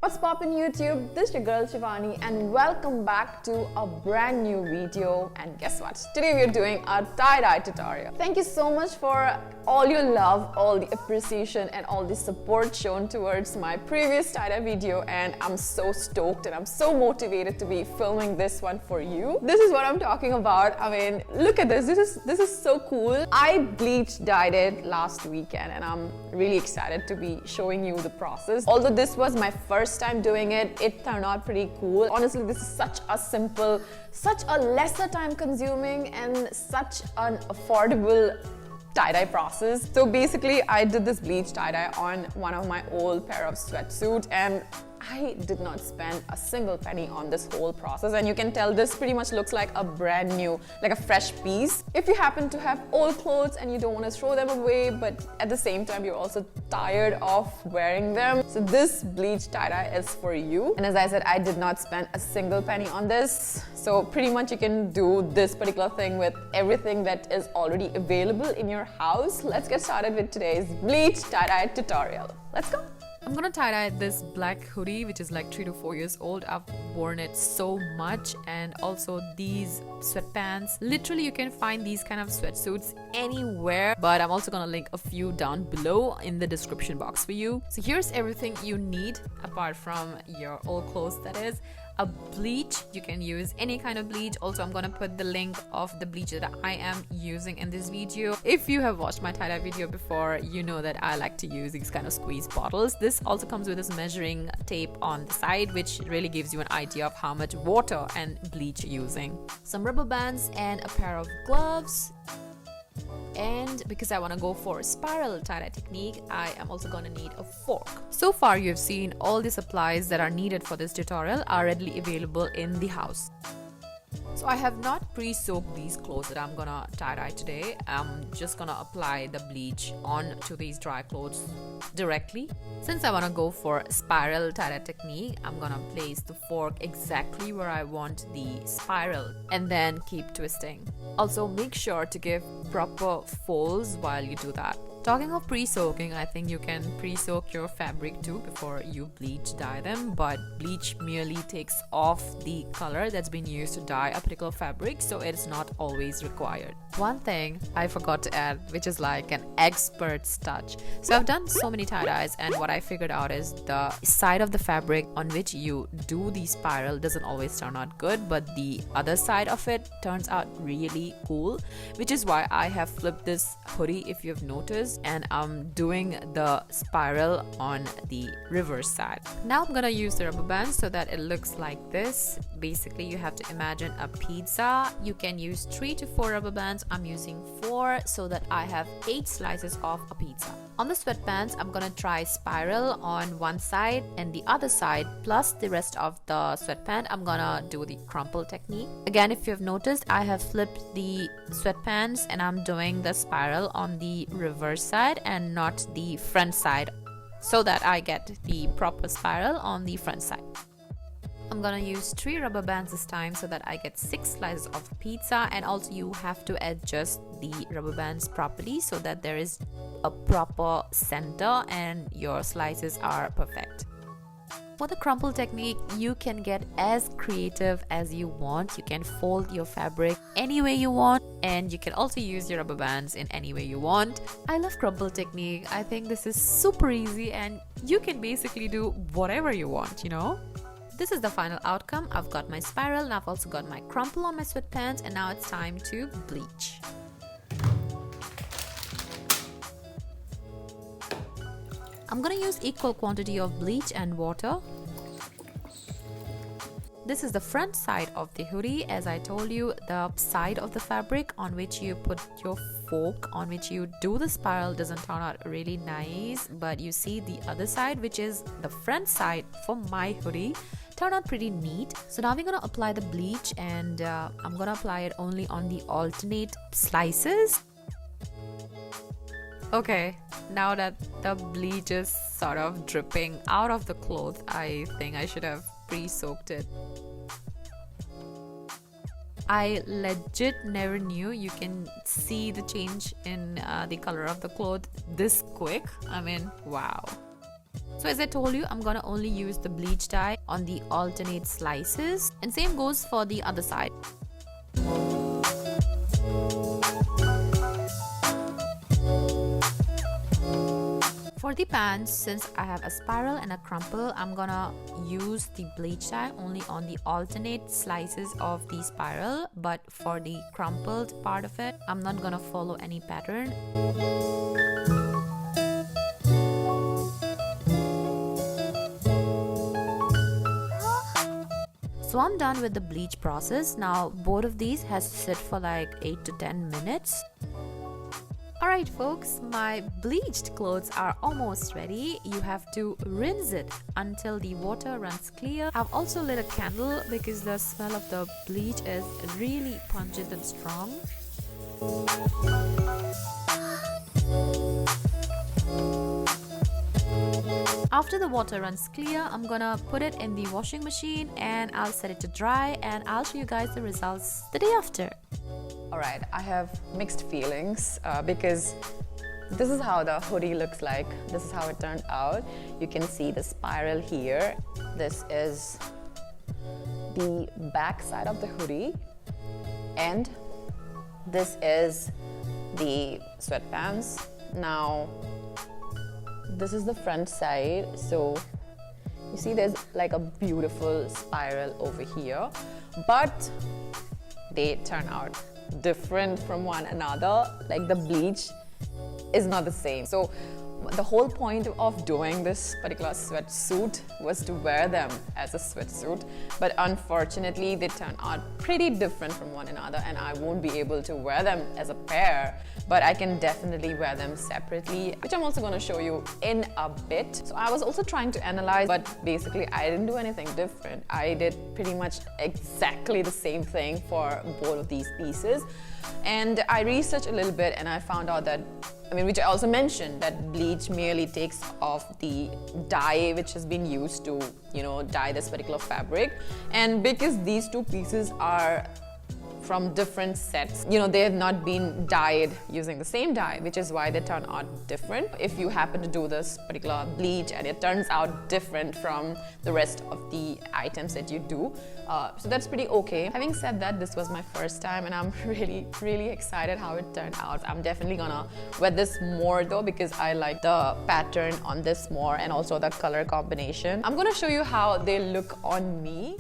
What's poppin' YouTube? This is your girl Shivani and welcome back to a brand new video. And guess what? Today we are doing a tie-dye tutorial. Thank you so much for all your love, all the appreciation and all the support shown towards my previous tie-dye video, and I'm so stoked and I'm so motivated to be filming this one for you. This is what I'm talking about. I mean, look at this. This is so cool. I bleached dyed it last weekend and I'm really excited to be showing you the process. Although this was my first time doing it, it turned out pretty cool. Honestly, this is such a simple, such a lesser time consuming and such an affordable tie-dye process. So basically I did this bleach tie-dye on one of my old pair of sweatsuit and I did not spend a single penny on this whole process, and you can tell this pretty much looks like a brand new, like a fresh piece. If you happen to have old clothes and you don't want to throw them away, but at the same time you're also tired of wearing them, so this bleach tie-dye is for you. And as I said, I did not spend a single penny on this, so pretty much you can do this particular thing with everything that is already available in your house. Let's get started with today's bleach tie-dye tutorial. Let's go. I'm gonna tie-dye this black hoodie, which is like 3 to 4 years old. I've worn it so much, and also these sweatpants. Literally, you can find these kind of sweatsuits anywhere, but I'm also gonna link a few down below in the description box for you. So here's everything you need apart from your old clothes, that is. A bleach, you can use any kind of bleach. Also, I'm gonna put the link of the bleach that I am using in this video. If you have watched my tie-dye video before, you know that I like to use these kind of squeeze bottles. This also comes with this measuring tape on the side, which really gives you an idea of how much water and bleach you're using. Some rubber bands and a pair of gloves. And because I want to go for a spiral tie-dye technique, I am also going to need a fork. So far you've seen all the supplies that are needed for this tutorial are readily available in the house. So I have not pre-soaked these clothes that I'm gonna tie-dye today. I'm just gonna apply the bleach onto these dry clothes directly. Since I wanna go for spiral tie-dye technique, I'm gonna place the fork exactly where I want the spiral and then keep twisting. Also, make sure to give proper folds while you do that. Talking of pre-soaking, I think you can pre-soak your fabric too before you bleach dye them, but bleach merely takes off the color that's been used to dye a particular fabric, so it's not always required. One thing I forgot to add, which is like an expert's touch. So I've done so many tie-dyes, and what I figured out is the side of the fabric on which you do the spiral doesn't always turn out good, but the other side of it turns out really cool, which is why I have flipped this hoodie, if you've noticed, and I'm doing the spiral on the reverse side. Now I'm gonna use the rubber bands so that it looks like this. Basically, you have to imagine a pizza. You can use 3 to 4 rubber bands. I'm using 4 so that I have 8 slices of a pizza. On the sweatpants, I'm gonna try spiral on one side, and the other side plus the rest of the sweatpant, I'm gonna do the crumple technique. Again, if you've noticed, I have flipped the sweatpants and I'm doing the spiral on the reverse side and not the front side, so that I get the proper spiral on the front side. I'm gonna use 3 rubber bands this time so that I get 6 slices of pizza, and also you have to adjust the rubber bands properly so that there is a proper center and your slices are perfect. For the crumple technique, you can get as creative as you want. You can fold your fabric any way you want, and you can also use your rubber bands in any way you want. I love crumple technique. I think this is super easy and you can basically do whatever you want, you know? This is the final outcome. I've got my spiral and I've also got my crumple on my sweatpants, and now it's time to bleach. I'm gonna use equal quantity of bleach and water. This is the front side of the hoodie. As I told you, the side of the fabric on which you put your fork, on which you do the spiral, doesn't turn out really nice, but you see the other side, which is the front side for my hoodie, turned out pretty neat. So now we're gonna apply the bleach, and I'm gonna apply it only on the alternate slices. Okay, now that the bleach is sort of dripping out of the cloth, I think I should have pre-soaked it. I legit never knew you can see the change in the color of the cloth this quick. I mean, wow. So as I told you, I'm gonna only use the bleach dye on the alternate slices, and same goes for the other side. For the pants, since I have a spiral and a crumple, I'm gonna use the bleach dye only on the alternate slices of the spiral, but for the crumpled part of it, I'm not gonna follow any pattern. So I'm done with the bleach process. Now both of these has to sit for like 8 to 10 minutes. Alright folks, my bleached clothes are almost ready. You have to rinse it until the water runs clear. I've also lit a candle because the smell of the bleach is really pungent and strong. After the water runs clear, I'm gonna put it in the washing machine and I'll set it to dry, and I'll show you guys the results the day after. Alright, I have mixed feelings because this is how the hoodie looks like. This is how it turned out. You can see the spiral here. This is the back side of the hoodie, and this is the sweatpants. Now, this is the front side. So you see there's like a beautiful spiral over here, but they turn out different from one another. Like the bleach is not the same. So the whole point of doing this particular sweatsuit was to wear them as a sweatsuit, but unfortunately they turn out pretty different from one another, and I won't be able to wear them as a pair, but I can definitely wear them separately, which I'm also going to show you in a bit. So I was also trying to analyze, but basically I didn't do anything different. I did pretty much exactly the same thing for both of these pieces, and I researched a little bit and I found out that, which I also mentioned, that bleach merely takes off the dye which has been used to, dye this particular fabric. And because these two pieces are from different sets, they have not been dyed using the same dye, which is why they turn out different. If you happen to do this particular bleach and it turns out different from the rest of the items that you do, so that's pretty okay. Having said that, this was my first time and I'm really excited how it turned out. I'm definitely gonna wear this more though, because I like the pattern on this more and also the color combination. I'm gonna show you how they look on me.